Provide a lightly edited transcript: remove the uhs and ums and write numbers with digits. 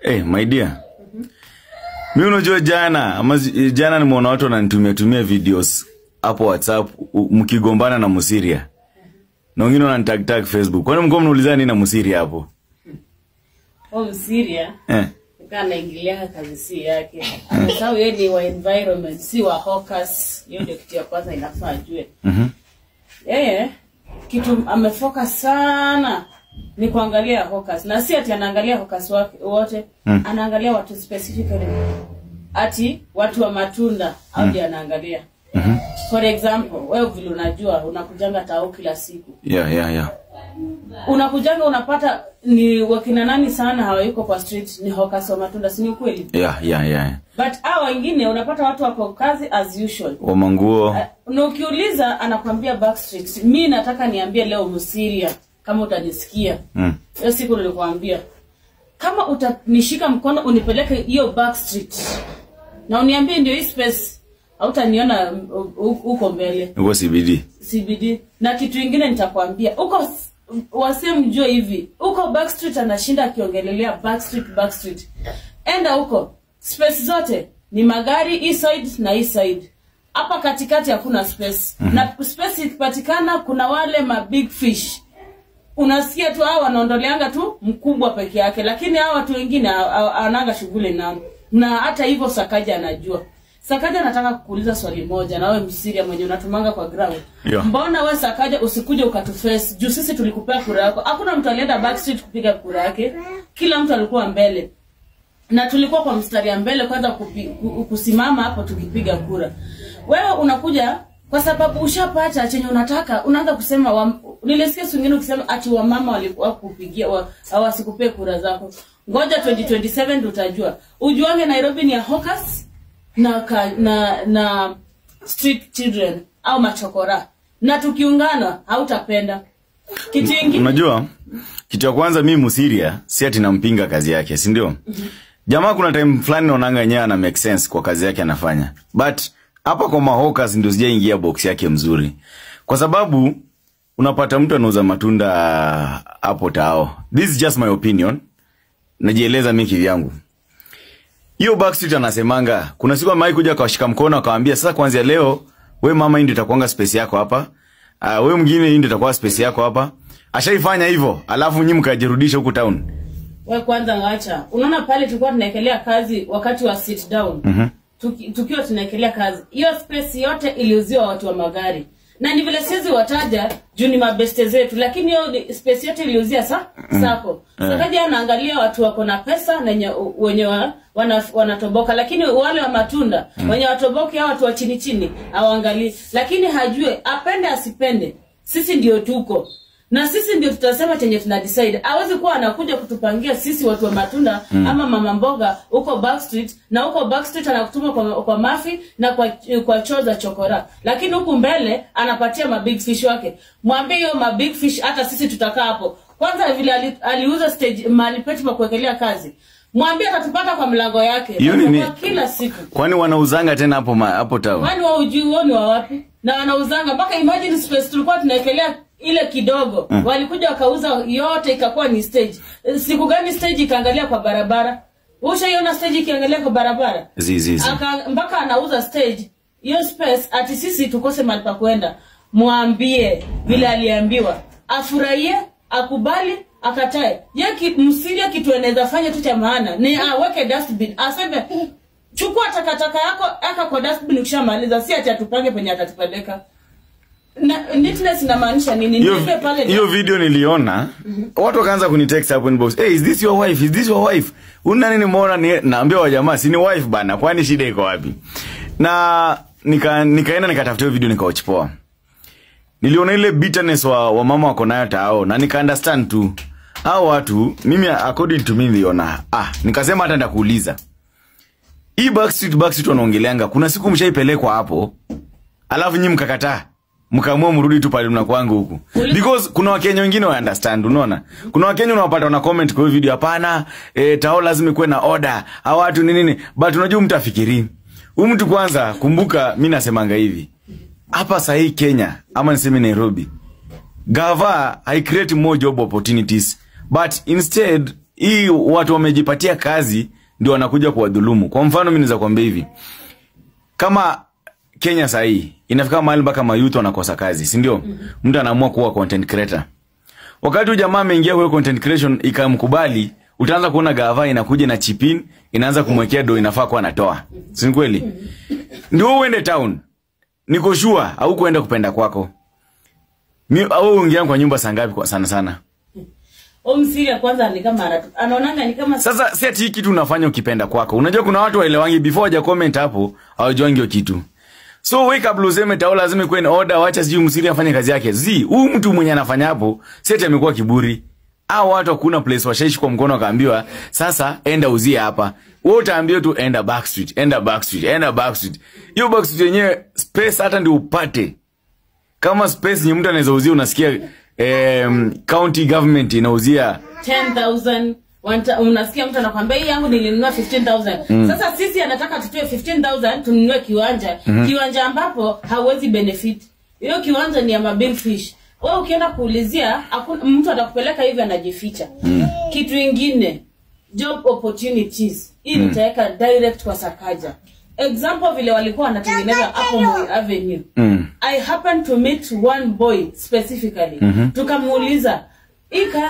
My dear. Mimi unajua jana nimeona watu wananitumia videos hapo WhatsApp mkigombana na Musiria. Na wengine wananitag Facebook. Kwani mko mnaulizana nini na Musiria hapo? Musiria? Kana ingilia kazi si yake. Sababu yeye ni wa environment, si wa hawkers. Hiyo ndio kitu ya kwanza inafaa ajue. Kitu amefocus sana ni kuangalia hawkers. Na si ati anaangalia hawkers wote, anaangalia watu specifically. Ati watu wa matunda au ndio anaangalia. For example, wewe vile unajua unakujanga tao kila siku. Yeah. Unakujanga unapata ni wakina nani sana hawayuko kwa street, ni hawkers wa matunda, si ni kweli? Yeah. But hao wengine unapata watu wako kazi as usual. Wa manguo. Na ukiuliza anakuambia Backstreet. Mimi nataka niambie leo Musiria kama utanisikia. Hiyo siku nilikwambia. Kama utanishika mkono unipeleke hiyo Backstreet. Na uniambie ndio hii space hautaniona uko mbele. Uko CBD. Na kitu kingine nitakwambia. Uko wasemjue hivi. Uko Backstreet anashinda akiongelelea Backstreet. Enda huko. Space zote ni magari east side na east side. Hapa katikati hakuna space. Na space ikipatikana kuna wale big fish. Unasikia tu hao wanaondoleanga tu mkubwa peke yake, lakini hao watu wengine ananga shughuli nao. Na hata hivyo Sakaja anajua. Sakaja nataka kukuuliza swali moja na wewe Musiria mwenye unatumanga kwa ground. Mbona wewe Sakaja usikuje ukatuface? Juu sisi tulikupea kura yako. Hakuna mtu alienda Backstreet kupiga kura yake. Kila mtu alikuwa mbele. Na tulikuwa kwa mstari ya mbele kwanza kusimama hapo tukipiga kura. Wewe unakuja kwa sababu ushapata chenye unataka, unaanza kusema nilisikia wengine ukisema ati wa mama walikuwa kupigia hawasikupee kura zako. Ngoja 2027 ndio utajua. Ujuange Nairobi ni ya hawkers na street children au machokora. Na tukiungana hautapenda. Kitu kingine unajua kitu ya kwanza mimi Musiria si ati nampinga kazi yake, si ndio? Jamaa kuna time fulani naonanga yenyewe ana make sense kwa kazi yake anafanya. But hapa kwa mahawkers ndio sijaingia box yake mzuri. Kwa sababu unapata mtu anauza matunda hapo tao. This is just my opinion. Najieleza mimi kivyangu. Hiyo Backstreet anasemanga kuna siku amai kuja akawashika mkono akawaambia sasa kuanzia leo wewe mama hii ndio itakuanga space yako hapa. Wewe mwingine hii ndio itakuwa space yako hapa. Ashaifanya hivyo, alafu nyinyi mkajirudisha huko town. Wewe kwanza ngaacha. Unaona pale tulikuwa tunaekelea kazi wakati wa sit down. Tukiwa tunaekelea kazi. Hiyo space yote iliuziwa watu wa magari. Na ni vile siwezi wataja juu ni mabeste zetu, lakini hiyo space yote iliuzia sako. Sakaja anaangalia watu wako na pesa na wenye wanatoboka, lakini wale wa matunda wenye watoboki hao watu wa chini hawaangalii. Lakini hajue apende asipende. Sisi ndio tuko. Na sisi ndio tutasema chenye tuna decide. Hawezi kuwa anakuja kutupangia sisi watu wa matunda ama mama mboga huko Backstreet, na huko Backstreet anakutuma kwa mafi na kwa choza chokora. Lakini huku mbele anapatia big fish wake. Mwambie hiyo big fish hata sisi tutakaa hapo. Kwanza vile aliuza stage mahali petu pa kuwekelea kazi. Mwambie atatupata kwa mlango yake kwa kila siku. Kwani wanauzanga tena hapo tao? Kwani wao ujui wao ni wa wapi? Na wanauzanga mpaka imagine space tulikuwa tunaekelea ile kidogo. Walikuja wakauza yote ikakuwa ni stage. Siku gani stage ikaangalia kwa barabara? Ushaiona stage ikiangalia kwa barabara? Mpaka anauza stage. Hiyo space ati sisi tukose mahali pa kwenda. Mwambie vile aliambiwa. Afurahie, akubali, akatae. Musiria kitu anaweza fanya tu cha maana ni aweke dustbin. Aseme chukua takataka yako aka kwa dustbin ukishamaliza, si ati atupange penye atatupeleka. Na neatness inamaanisha nini? Nipe pale. Hiyo video niliona, watu wakaanza kunitext hapo inbox. Hey, is this your wife? Is this your wife? Una nini mbona naambia wa jamaa si ni wife bana, kwani shida iko wapi? Na nikaenda nikatafuta video nikawatch poa. Niliona ile bitterness wa mama wako nayo tao na nika understand tu. Hao watu mimi according to me niliona nikasema hata ndakuuliza. Hii Backstreet wanaongeleanga kuna siku mshaipelekwa hapo. Alafu nyinyi mkakataa. Mkaamua mrudi tu pale mnakuanga huku. Because kuna Wakenya wengine wa understand, unaona? Kuna Wakenya unapata wana comment kwa video hapana, tao lazima kuwe na order. Hao watu nini? But unajua mtafikiri. Huyu mtu kwanza kumbuka mimi nasemanga hivi. Hapa sahi Kenya ama niseme Nairobi. Gava I create more job opportunities, but instead hii watu wamejipatia kazi ndio wanakuja kuwadhulumu. Kwa mfano mimi naweza kuambia hivi, kama Kenya sasa hii inafika mahali mpaka mayouth wanakosa kazi, si ndio? Mtu anaamua kuwa content creator. Wakati huyu jamaa ameingia kwa content creation ikamkubali, utaanza kuona gava inakuja na chipin, inaanza kumwekea do inafaa kwa anatoa. Si kweli? Ndio uende town. Niko sure au kuenda kupenda kwako. Mimi au ungia kwa nyumba sangapi kwa sana? Msiria kwanza ni kama anaonanga ni kama sasa si ati kitu unafanya ukipenda kwako. Unajua kuna watu waelewangi before haja comment hapo hawajuangi hiyo kitu. So wake up Luzeme tao lazima kuwe in order, wacha sijui Msiria afanye kazi yake. Huyu mtu mwenye anafanya hapo si ati amekuwa kiburi. Hao watu hakuna place washaishi kwa mkono akaambiwa sasa enda uzie hapa. Wewe utaambiwa tu enda Backstreet, enda Backstreet, enda Backstreet. Hiyo Backstreet yenyewe space hata ndio upate. Kama space ni mtu anaweza uzia, unasikia county government inauzia 10,000, unasikia mtu anakuambia hii yangu nilinunua 15,000. Sasa sisi anataka tutoe 15,000 tununue kiwanja. Kiwanja ambapo hauwezi benefit. Hiyo kiwanja ni ya mabig fish. Wewe ukienda kuulizia mtu atakupeleka hivi anajificha. Kitu kingine, job opportunities. Hii nitaweka direct kwa Sakaja. Example vile walikuwa wanatengeneza hapo Moi Avenue. I happened to meet one boy specifically. Tukamuuliza hii kazi